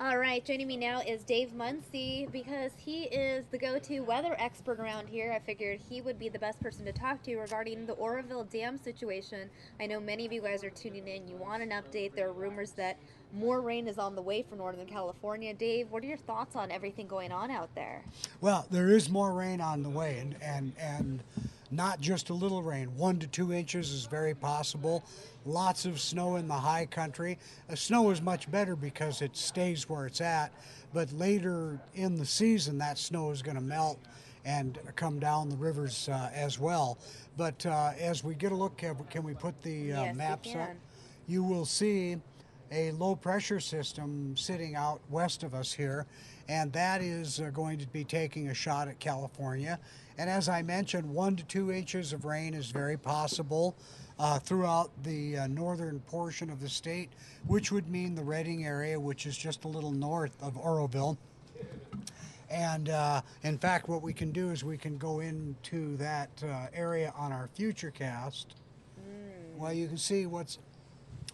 All right, joining me now is Dave Muncie because he is the go-to weather expert around here. I figured he would be the best person to talk to regarding the Oroville Dam situation. I know many of you guys are tuning in. You want an update. There are rumors that more rain is on the way for Northern California. Dave, what are your thoughts on everything going on out there? Well, there is more rain on the way, and not just a little rain. 1 to 2 inches is very possible. Lots of snow in the high country. Snow is much better because it stays where it's at, but later in the season, that snow is going to melt and come down the rivers as well. But as we get a look, can we put the Yes, we maps up? can. You will see a low pressure system sitting out west of us here, and that is going to be taking a shot at California. And as I mentioned, 1 to 2 inches of rain is very possible throughout the northern portion of the state, which would mean the Redding area, which is just a little north of Oroville. And in fact, what we can do is we can go into that area on our future cast. Well, you can see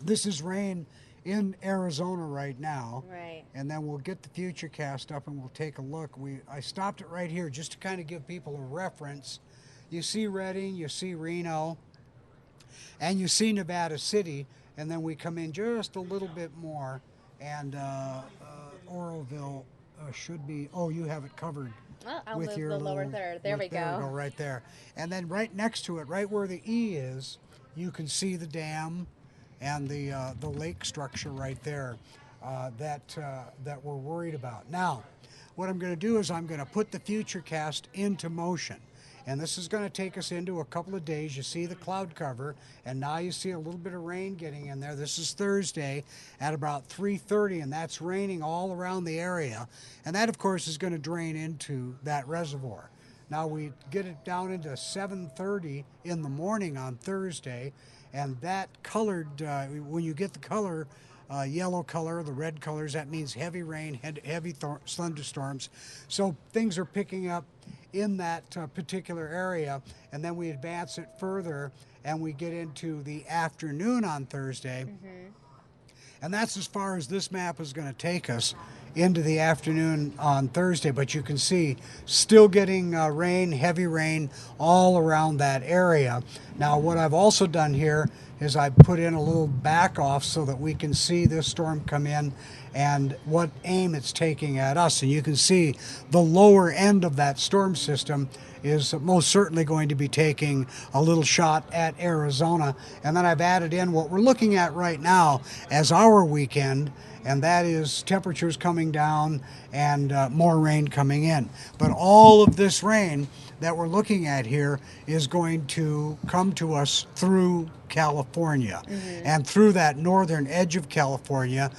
this is rain in Arizona right now. Right. And then we'll get the future cast up and we'll take a look. I stopped it right here just to kind of give people a reference. You see Redding, you see Reno, and you see Nevada City, and then we come in just a little bit more, and Oroville should be. Oh, you have it covered. Well, I'll with move your the lower little, third. There we There we go. go, right there. And then right next to it, right where the E is, you can see the dam and the lake structure right there that we're worried about. Now, what I'm going to do is I'm going to put the future cast into motion. And this is going to take us into a couple of days. You see the cloud cover, and now you see a little bit of rain getting in there. This is Thursday at about 3:30, and that's raining all around the area. And that, of course, is going to drain into that reservoir. Now we get it down into 7:30 in the morning on Thursday, and that colored, when you get the color, yellow color, the red colors, that means heavy rain, heavy thunderstorms. So things are picking up in that particular area, and then we advance it further and we get into the afternoon on Thursday. And that's as far as this map is going to take us into the afternoon on Thursday. But you can see still getting rain, heavy rain all around that area. Now, what I've also done here is I put in a little back off so that we can see this storm come in and what aim it's taking at us. And you can see the lower end of that storm system is most certainly going to be taking a little shot at Arizona. And then I've added in what we're looking at right now as our weekend, and that is temperatures coming down and more rain coming in. But all of this rain that we're looking at here is going to come to us through California and through that northern edge of California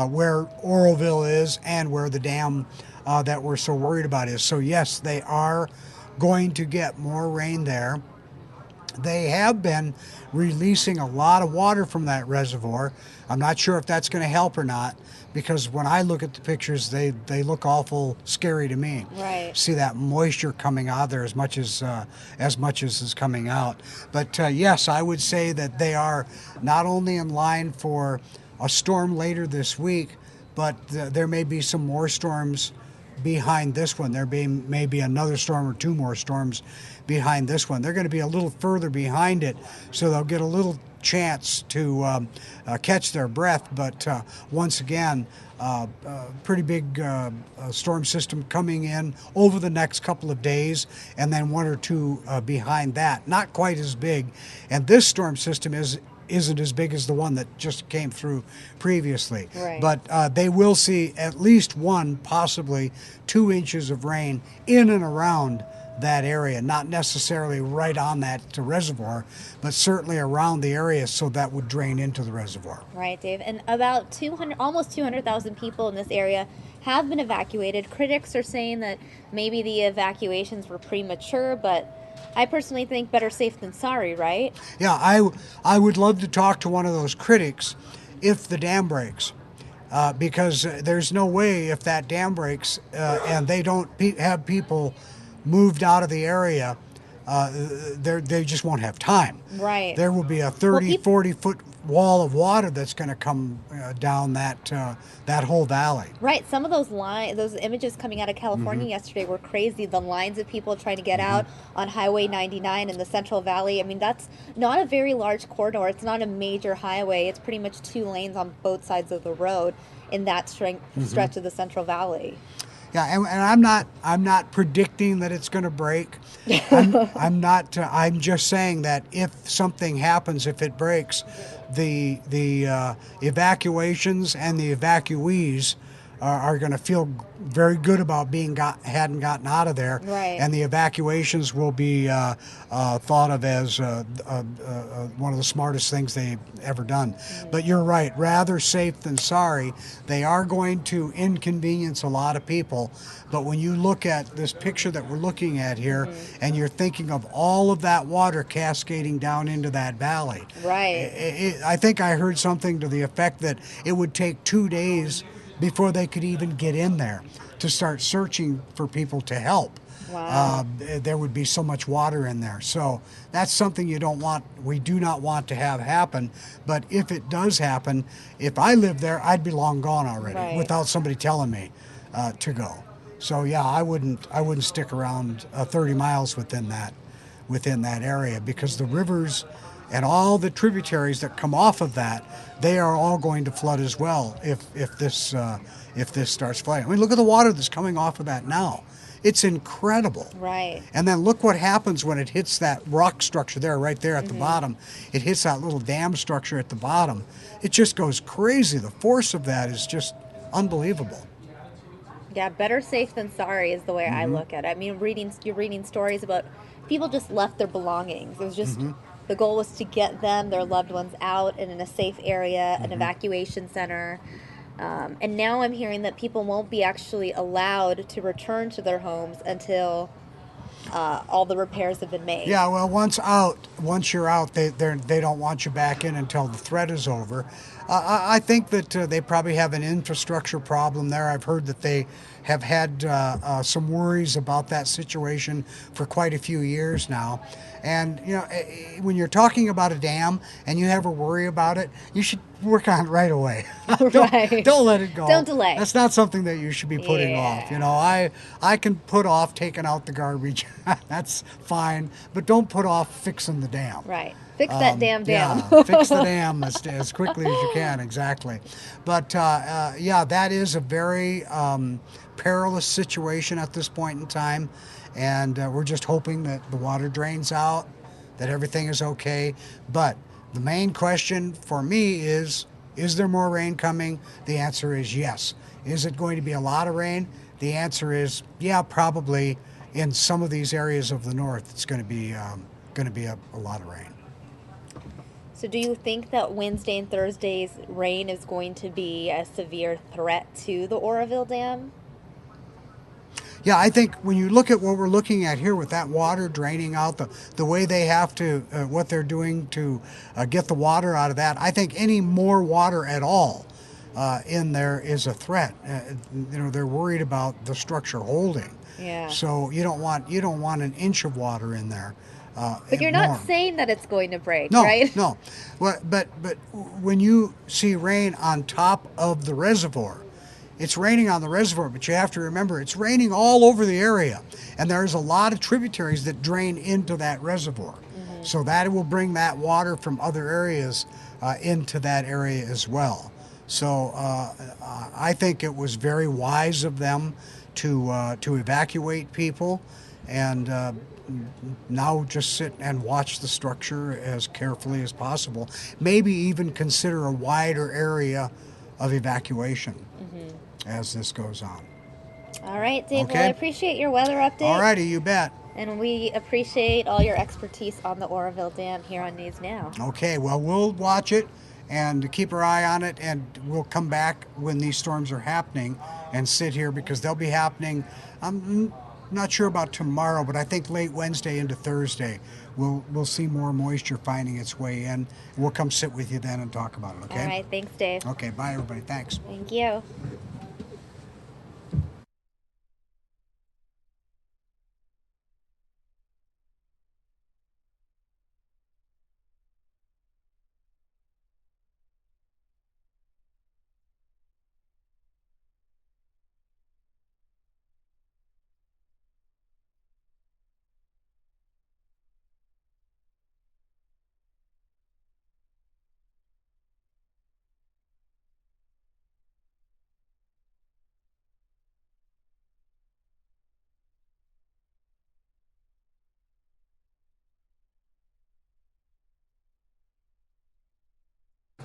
where Oroville is and where the dam that we're so worried about is. So yes, they are going to get more rain there. They have been releasing a lot of water from that reservoir. I'm not sure if that's going to help or not, because when I look at the pictures, they look awful scary to me. Right. See that moisture coming out there as much as is coming out. But yes, I would say that they are not only in line for a storm later this week, but there may be some more storms behind this one. There may be another storm or two more storms behind this one. They're going to be a little further behind it, so they'll get a little chance to catch their breath. But once again, pretty big storm system coming in over the next couple of days, and then one or two behind that. Not quite as big. And this storm system isn't as big as the one that just came through previously. Right. But they will see at least 1, possibly 2 inches of rain in and around that area, not necessarily right on that reservoir, but certainly around the area, so that would drain into the reservoir. Right, Dave. And about 200, almost 200,000 people in this area have been evacuated. Critics are saying that maybe the evacuations were premature, but I personally think better safe than sorry, right? Yeah, I would love to talk to one of those critics if the dam breaks. Because there's no way, if that dam breaks and they don't have people moved out of the area they just won't have time. Right. There will be a Well, 30, 40-foot wall of water that's going to come down that whole valley. right. Some of those images coming out of California Mm-hmm. yesterday were crazy. The lines of people trying to get Mm-hmm. out on Highway 99 in the Central Valley. I mean, that's not a very large corridor. It's not a major highway. It's pretty much 2 lanes on both sides of the road in that Mm-hmm. stretch of the Central Valley. Yeah, and I'm not predicting that it's going to break. I'm not. I'm just saying that if something happens, if it breaks, the evacuations and the evacuees are going to feel very good about hadn't gotten out of there, Right. and the evacuations will be thought of as one of the smartest things they've ever done. But you're right, rather safe than sorry. They are going to inconvenience a lot of people, but when you look at this picture that we're looking at here, and you're thinking of all of that water cascading down into that valley, Right. I think I heard something to the effect that it would take 2 days before they could even get in there to start searching for people to help. Wow. There would be so much water in there. So that's something we do not want to have happen. But if it does happen, if I lived there, I'd be long gone already Right. without somebody telling me to go. So yeah, I wouldn't stick around 30 miles within that area, because the rivers and all the tributaries that come off of that, they are all going to flood as well if this starts flooding. I mean, look at the water that's coming off of that now. It's incredible. Right. And then look what happens when it hits that rock structure there, right there at the bottom. It hits that little dam structure at the bottom. It just goes crazy. The force of that is just unbelievable. Yeah, better safe than sorry is the way I Mm-hmm. look at it. I mean, you're reading stories about people just left their belongings. It was just Mm-hmm. the goal was to get them, their loved ones, out and in a safe area, an Mm-hmm. evacuation center. And now I'm hearing that people won't be actually allowed to return to their homes until all the repairs have been made. Yeah, well, once you're out, they don't want you back in until the threat is over. I think that they probably have an infrastructure problem there. I've heard that they have had some worries about that situation for quite a few years now. And when you're talking about a dam and you have a worry about it, you should work on it right away. Right. Don't let it go. Don't delay. That's not something that you should be putting off. I can put off taking out the garbage. That's fine, but don't put off fixing the dam. Right. Fix that damn dam. Yeah, fix the dam as quickly as you can, exactly. But yeah, that is a very perilous situation at this point in time, and we're just hoping that the water drains out, that everything is okay. But the main question for me is there more rain coming? The answer is yes. Is it going to be a lot of rain? The answer is yeah, probably. In some of these areas of the north, it's going to be a lot of rain. So do you think that Wednesday and Thursday's rain is going to be a severe threat to the Oroville Dam? Yeah, I think when you look at what we're looking at here with that water draining out, the way they have to, what they're doing to get the water out of that, I think any more water at all in there is a threat. They're worried about the structure holding. Yeah. So you don't want an inch of water in there. But you're not saying that it's going to break, No, right? no. But when you see rain on top of the reservoir, it's raining on the reservoir, but you have to remember it's raining all over the area, and there's a lot of tributaries that drain into that reservoir. So that will bring that water from other areas into that area as well. So I think it was very wise of them to evacuate people, and now just sit and watch the structure as carefully as possible. Maybe even consider a wider area of evacuation as this goes on. All right, Dave. Okay. Well, I appreciate your weather update. All righty, you bet. And we appreciate all your expertise on the Oroville Dam here on News Now. Okay, well, we'll watch it and keep our eye on it, and we'll come back when these storms are happening and sit here, because they'll be happening. I'm not sure about tomorrow, but I think late Wednesday into Thursday, we'll see more moisture finding its way in. We'll come sit with you then and talk about it, okay? All right. Thanks, Dave. Okay, bye, everybody. Thanks. Thank you.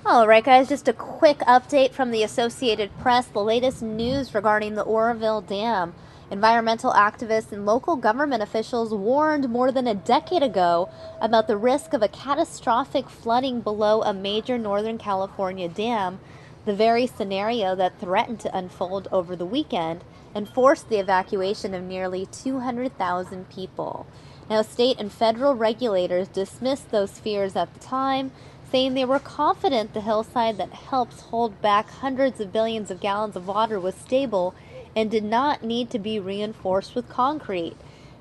All right, guys, just a quick update from the Associated Press. The latest news regarding the Oroville Dam. Environmental activists and local government officials warned more than a decade ago about the risk of a catastrophic flooding below a major Northern California dam, the very scenario that threatened to unfold over the weekend and forced the evacuation of nearly 200,000 people. Now, state and federal regulators dismissed those fears at the time, saying they were confident the hillside that helps hold back hundreds of billions of gallons of water was stable and did not need to be reinforced with concrete.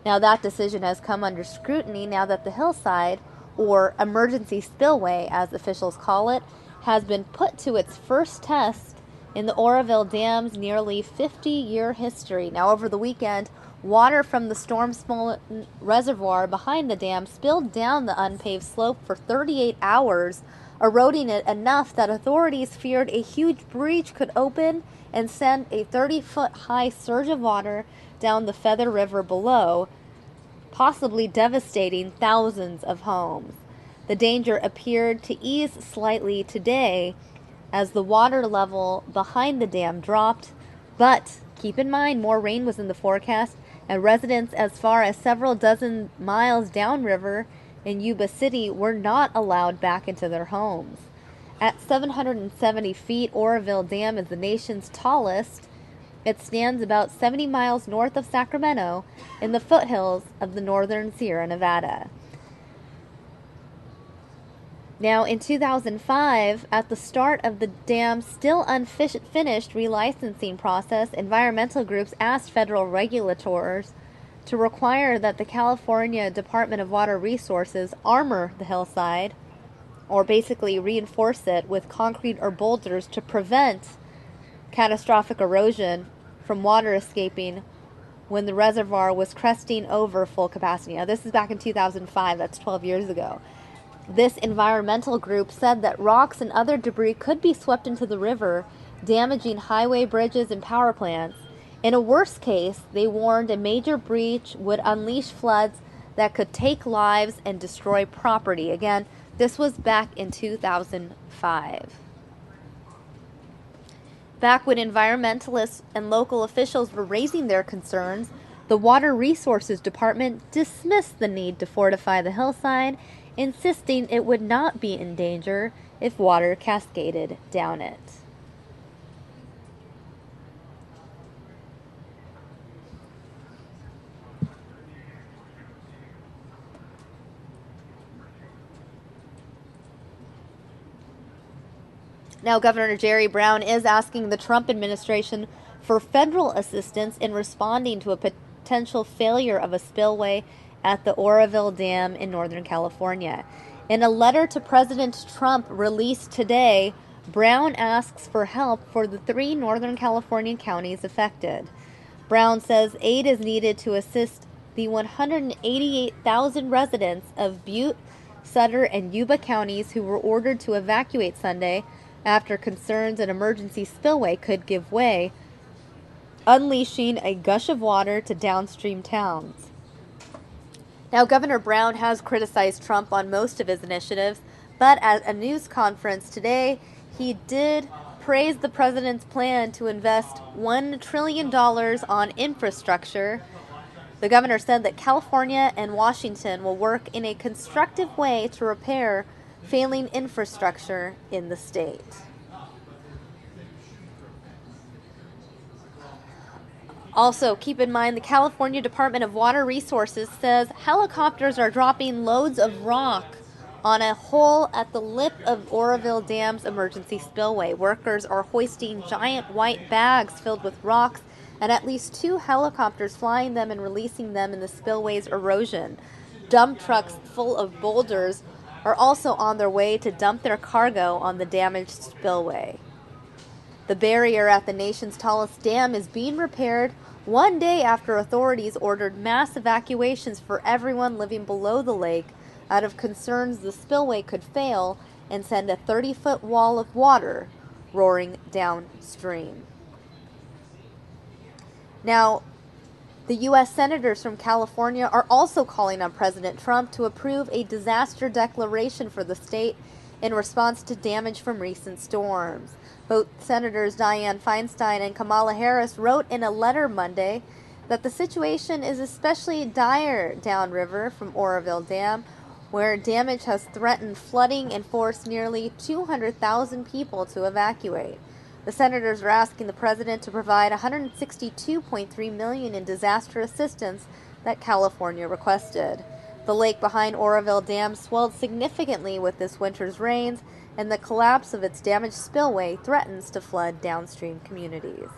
Now, that decision has come under scrutiny now that the hillside, or emergency spillway as officials call it, has been put to its first test in the Oroville Dam's nearly 50-year history. Now, over the weekend, water from the storm-swollen reservoir behind the dam spilled down the unpaved slope for 38 hours, eroding it enough that authorities feared a huge breach could open and send a 30-foot-high surge of water down the Feather River below, possibly devastating thousands of homes. The danger appeared to ease slightly today as the water level behind the dam dropped, but keep in mind more rain was in the forecast, and residents as far as several dozen miles downriver in Yuba City were not allowed back into their homes. At 770 feet, Oroville Dam is the nation's tallest. It stands about 70 miles north of Sacramento in the foothills of the northern Sierra Nevada. Now, in 2005, at the start of the dam's still unfinished relicensing process, environmental groups asked federal regulators to require that the California Department of Water Resources armor the hillside, or basically reinforce it with concrete or boulders to prevent catastrophic erosion from water escaping when the reservoir was cresting over full capacity. Now, this is back in 2005, that's 12 years ago. This environmental group said that rocks and other debris could be swept into the river, damaging highway bridges and power plants. In a worst case, they warned a major breach would unleash floods that could take lives and destroy property. Again, this was back in 2005. Back when environmentalists and local officials were raising their concerns, the Water Resources Department dismissed the need to fortify the hillside, insisting it would not be in danger if water cascaded down it. Now, Governor Jerry Brown is asking the Trump administration for federal assistance in responding to a potential failure of a spillway at the Oroville Dam in Northern California. In a letter to President Trump released today, Brown asks for help for the 3 Northern California counties affected. Brown says aid is needed to assist the 188,000 residents of Butte, Sutter, and Yuba counties who were ordered to evacuate Sunday after concerns an emergency spillway could give way, unleashing a gush of water to downstream towns. Now, Governor Brown has criticized Trump on most of his initiatives, but at a news conference today, he did praise the president's plan to invest $1 trillion on infrastructure. The governor said that California and Washington will work in a constructive way to repair failing infrastructure in the state. Also, keep in mind the California Department of Water Resources says helicopters are dropping loads of rock on a hole at the lip of Oroville Dam's emergency spillway. Workers are hoisting giant white bags filled with rocks and at least 2 helicopters flying them and releasing them in the spillway's erosion. Dump trucks full of boulders are also on their way to dump their cargo on the damaged spillway. The barrier at the nation's tallest dam is being repaired one day after authorities ordered mass evacuations for everyone living below the lake out of concerns the spillway could fail and send a 30-foot wall of water roaring downstream. Now, the U.S. senators from California are also calling on President Trump to approve a disaster declaration for the state in response to damage from recent storms. Both Senators Dianne Feinstein and Kamala Harris wrote in a letter Monday that the situation is especially dire downriver from Oroville Dam, where damage has threatened flooding and forced nearly 200,000 people to evacuate. The senators are asking the president to provide $162.3 million in disaster assistance that California requested. The lake behind Oroville Dam swelled significantly with this winter's rains, and the collapse of its damaged spillway threatens to flood downstream communities.